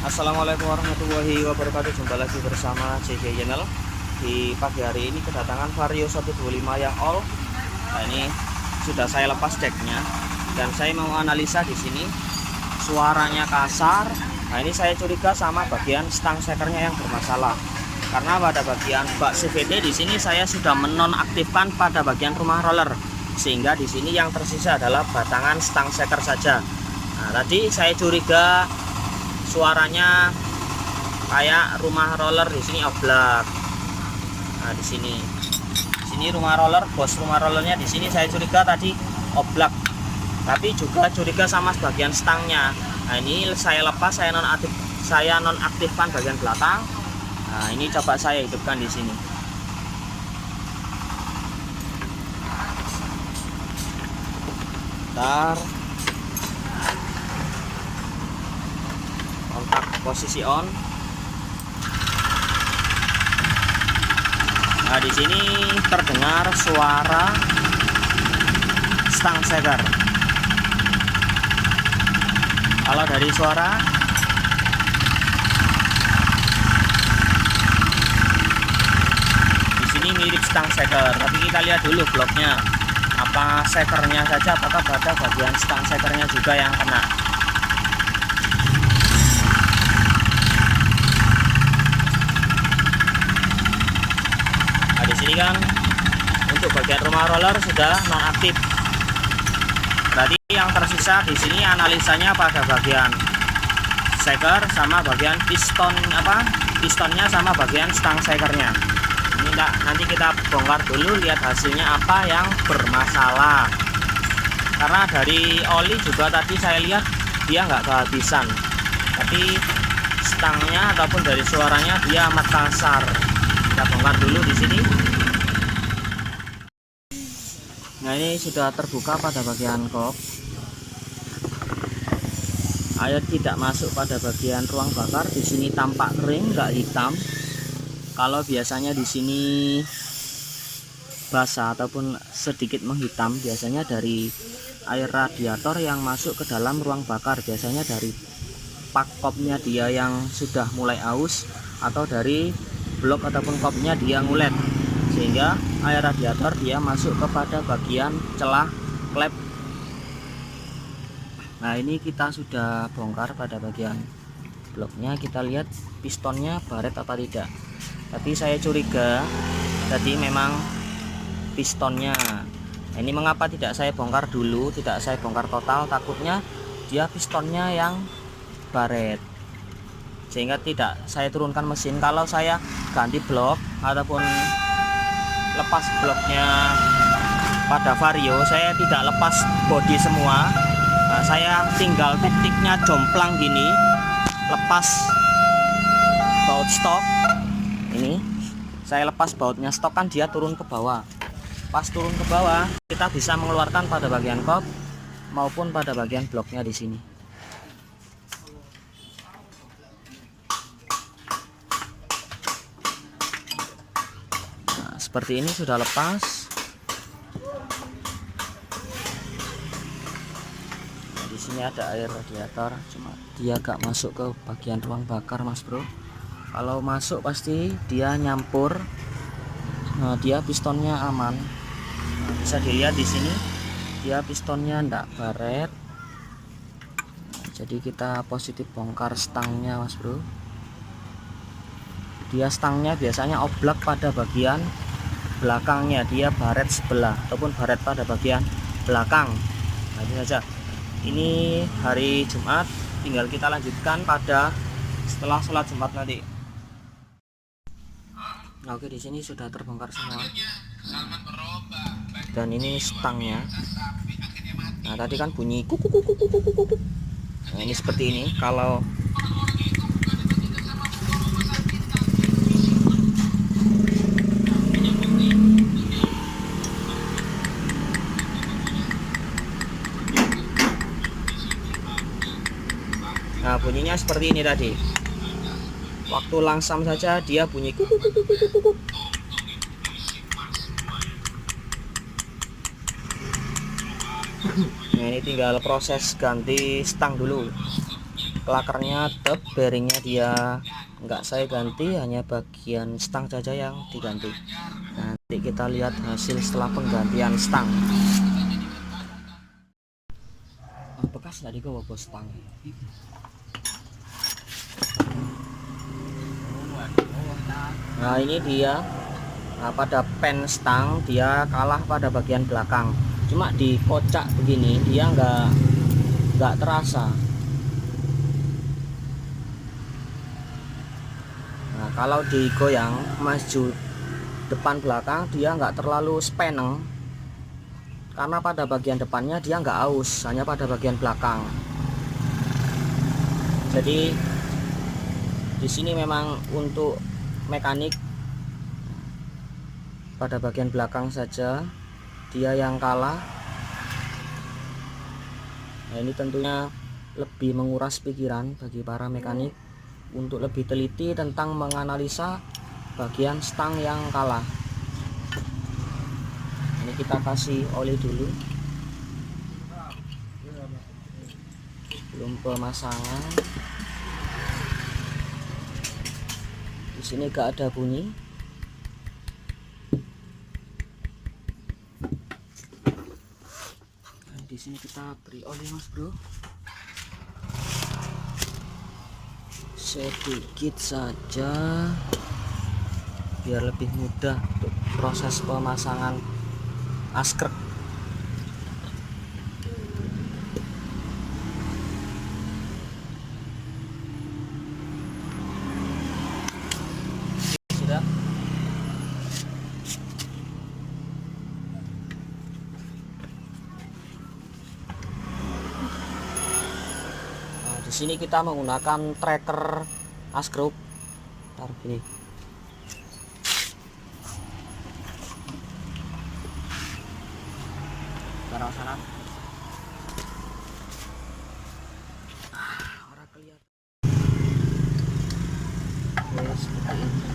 Assalamualaikum warahmatullahi wabarakatuh. Jumpa lagi bersama CJ Channel. Di pagi hari ini kedatangan Vario 125 yang all. Nah, ini sudah saya lepas decknya dan saya mau analisa di sini. Suaranya kasar. Nah, ini saya curiga sama bagian stang sekernya yang bermasalah. Karena pada bagian bak CVT di sini saya sudah menonaktifkan pada bagian rumah roller, sehingga di sini yang tersisa adalah batangan stang seker saja. Nah, tadi saya curiga suaranya kayak rumah roller di sini oblak. Nah, di sini rumah roller, bos rumah rollernya di sini saya curiga tadi oblak. Tapi juga curiga sama bagian stangnya. Nah, ini saya lepas, saya nonaktifkan bagian belakang. Nah, ini coba saya hidupkan di sini. Bentar. Kontak posisi on. Nah, di sini terdengar suara stang seker. Kalau dari suara di sini mirip stang seker, tapi kita lihat dulu bloknya. Apa sekernya saja, apakah pada bagian stang sekernya juga yang kena. Ini kan untuk bagian rumah roller sudah nonaktif. Berarti yang tersisa di sini analisanya pada bagian seker sama bagian pistonnya sama bagian stang sekernya. Ini nanti kita bongkar dulu, lihat hasilnya apa yang bermasalah. Karena dari oli juga tadi saya lihat dia nggak kehabisan, tapi stangnya ataupun dari suaranya dia amat kasar. Kita bongkar dulu di sini. Nah, ini sudah terbuka pada bagian kop. Air tidak masuk pada bagian ruang bakar. Di sini tampak kering, nggak hitam. Kalau biasanya di sini basah ataupun sedikit menghitam, biasanya dari air radiator yang masuk ke dalam ruang bakar. Biasanya dari pak kopnya dia yang sudah mulai aus, atau dari blok ataupun kopnya dia ngulet, sehingga air radiator dia masuk kepada bagian celah klep. Nah, ini kita sudah bongkar pada bagian bloknya. Kita lihat pistonnya baret apa tidak. Tapi saya curiga tadi memang pistonnya. Nah, ini mengapa tidak saya bongkar dulu, tidak saya bongkar total, takutnya dia pistonnya yang baret, sehingga tidak saya turunkan mesin. Kalau saya ganti blok ataupun lepas bloknya pada Vario, saya tidak lepas bodi semua. Nah, saya tinggal tekniknya jomplang gini, lepas baut stok. Ini saya lepas bautnya stok, kan dia turun ke bawah. Pas turun ke bawah, kita bisa mengeluarkan pada bagian kop maupun pada bagian bloknya di sini. Seperti ini sudah lepas. Nah, di sini ada air radiator, cuma dia gak masuk ke bagian ruang bakar, mas bro. Kalau masuk pasti dia nyampur. Nah, dia pistonnya aman. Nah, bisa dilihat di sini dia pistonnya ndak baret. Nah, jadi kita positif bongkar stangnya, mas bro. Dia stangnya biasanya oblak pada bagian belakangnya, dia baret sebelah ataupun baret pada bagian belakang. Nah, ini saja. Ini hari Jumat, tinggal kita lanjutkan pada setelah sholat Jumat nanti. Nah, oke, di sini sudah terbongkar semua. Dan ini stangnya. Nah, tadi kan bunyi kuk kuk kuk kuk kuk kuk. Nah, ini seperti ini. Kalau nah, bunyinya seperti ini tadi. Waktu langsam saja dia bunyi kuk kuk kuk kuk kuk kuk. Nah, ini tinggal proses ganti stang dulu. klakernya tetap, bearingnya dia nggak saya ganti, hanya bagian stang saja yang diganti. Nanti kita lihat hasil setelah penggantian stang. Bekas tadi gue bawa stang. Nah ini dia. Nah, pada pen stang dia kalah pada bagian belakang, cuma dikocak begini dia nggak terasa. Nah kalau digoyang maju depan belakang dia nggak terlalu speneng, karena pada bagian depannya dia nggak aus, hanya pada bagian belakang. Jadi di sini memang untuk mekanik pada bagian belakang saja dia yang kalah. Nah ini tentunya lebih menguras pikiran bagi para mekanik untuk lebih teliti tentang menganalisa bagian stang yang kalah. Ini kita kasih oli dulu belum pemasangan. Di sini gak ada bunyi. Di sini kita beri oli mas bro, sedikit saja biar lebih mudah untuk proses pemasangan askrek. Sudah. Di sini kita menggunakan tracker askruk. Taruh gini. Taruh sana. Orang kelihatan. Oke, seperti ini.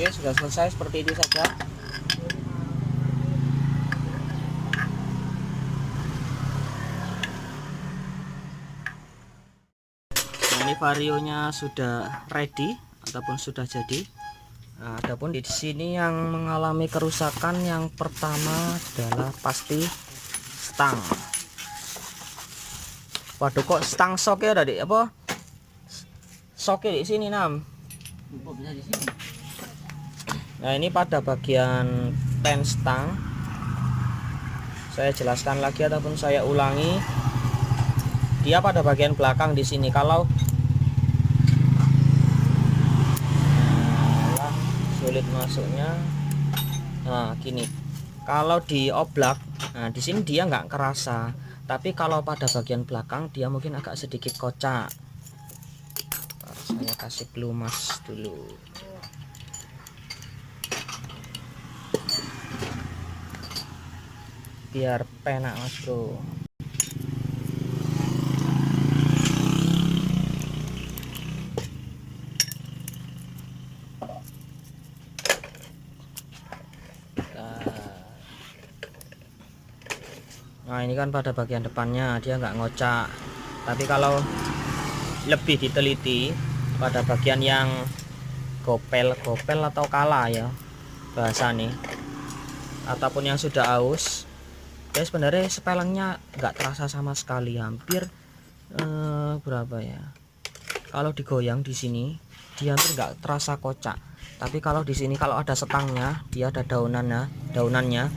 Oke, sudah selesai seperti itu saja. Nah, ini varionya sudah ready ataupun sudah jadi. Nah, adapun di sini yang mengalami kerusakan yang pertama adalah pasti stang. Waduh, kok stang shock ya tadi apa? Shocknya di sini Nam. Bisa di sini. Nah ini pada bagian pen stang, saya jelaskan lagi ataupun saya ulangi, dia pada bagian belakang di sini. Kalau sulit masuknya, nah gini, kalau di oblak, nah di sini dia nggak kerasa, Tapi kalau pada bagian belakang dia mungkin agak sedikit kocak. Saya kasih pelumas dulu. Biar penak mas bro. Nah ini kan pada bagian depannya dia nggak ngocak. Tapi kalau lebih diteliti pada bagian yang gopel atau kala ya bahasa nih, ataupun yang sudah aus, ya sebenarnya sepelengnya nggak terasa sama sekali. Hampir berapa ya, kalau digoyang di sini dia hampir nggak terasa kocak. Tapi kalau di sini kalau ada setangnya, dia ada daunannya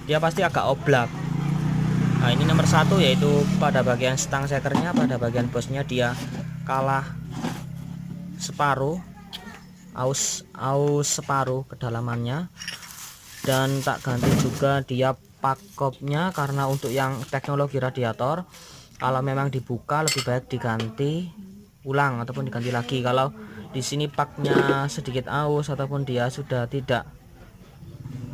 dia pasti agak oblak. Nah ini nomor satu, yaitu pada bagian stang sekernya, pada bagian bosnya dia kalah separuh, aus separuh kedalamannya. Dan tak ganti juga dia pakopnya, karena untuk yang teknologi radiator kalau memang dibuka lebih baik diganti ulang ataupun diganti lagi. Kalau di sini paknya sedikit aus ataupun dia sudah tidak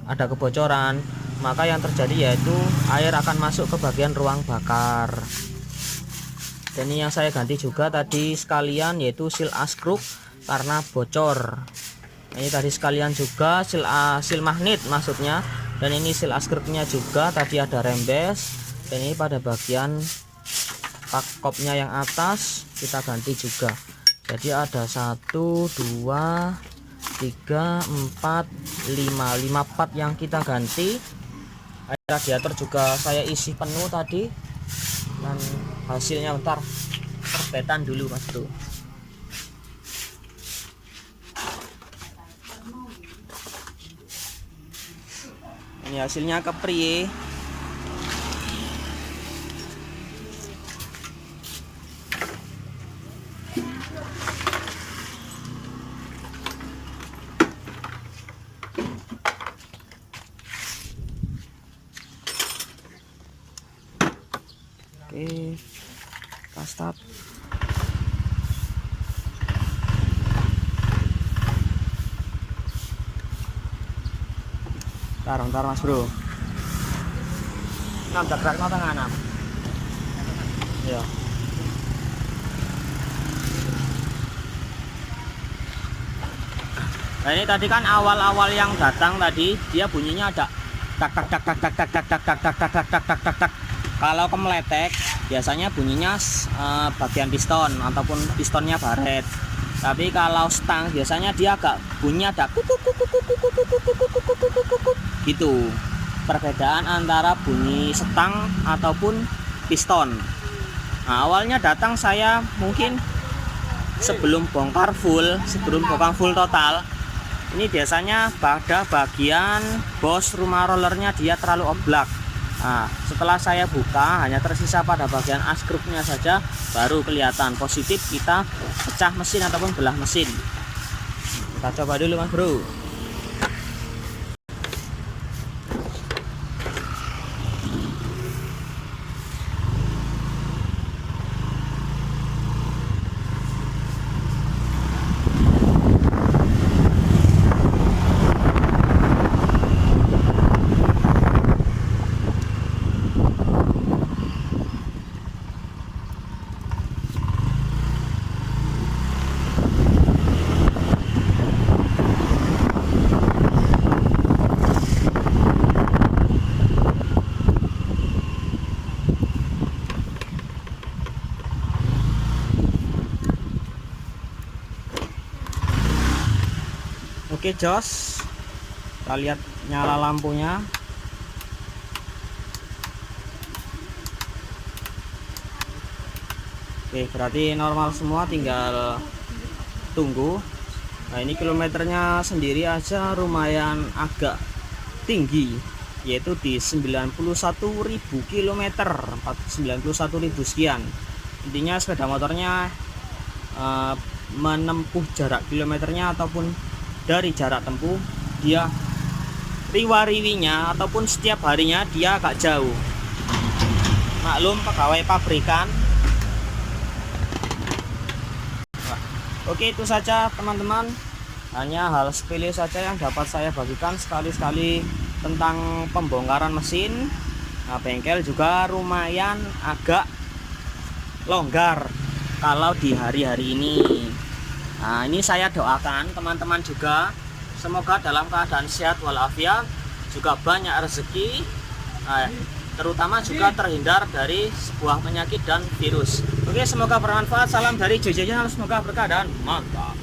ada kebocoran, maka yang terjadi yaitu air akan masuk ke bagian ruang bakar. Dan ini yang saya ganti juga tadi sekalian, yaitu seal askruk karena bocor. Ini tadi sekalian juga seal magnet maksudnya, dan ini seal askruknya juga tadi ada rembes. Dan ini pada bagian pakopnya yang atas kita ganti juga. Jadi ada 1 2 3 4 5 part yang kita ganti. Air radiator juga saya isi penuh tadi, dan hasilnya bentar perbetan dulu mas bro. Ini hasilnya kepri. Oke, start. Ntar mas bro. Gerak tengah 6. Ya. Nah ini tadi kan awal-awal yang datang tadi dia bunyinya ada tak tak tak tak tak tak tak tak tak tak tak tak tak tak tak. Kalau kemeletek biasanya bunyinya bagian piston ataupun pistonnya baret. Tapi kalau stang biasanya dia agak bunyinya ada gitu. Perbedaan antara bunyi stang ataupun piston. Nah, awalnya datang saya mungkin sebelum bongkar full total. Ini biasanya pada bagian bos rumah rollernya dia terlalu oblak. Nah, setelah saya buka hanya tersisa pada bagian askrupnya saja, baru kelihatan positif kita pecah mesin ataupun belah mesin. Kita coba dulu mas bro. Oke jos, kita lihat nyala lampunya. Oke, berarti normal semua, tinggal tunggu. Nah ini kilometernya sendiri aja lumayan agak tinggi, yaitu di 91.000 km, 91.000 sekian. Intinya sepeda motornya menempuh jarak kilometernya ataupun dari jarak tempuh dia riwa-riwinya ataupun setiap harinya dia agak jauh. maklum pegawai pabrikan. Oke, itu saja teman-teman, hanya hal sepele saja yang dapat saya bagikan sekali-sekali tentang pembongkaran mesin. Nah, bengkel juga lumayan agak longgar kalau di hari-hari ini. Nah, ini saya doakan teman-teman juga semoga dalam keadaan sehat walafiat, juga banyak rezeki, terutama juga terhindar dari sebuah penyakit dan virus. Oke, semoga bermanfaat. Salam dari JJ Channel, semoga berkah dan mantap.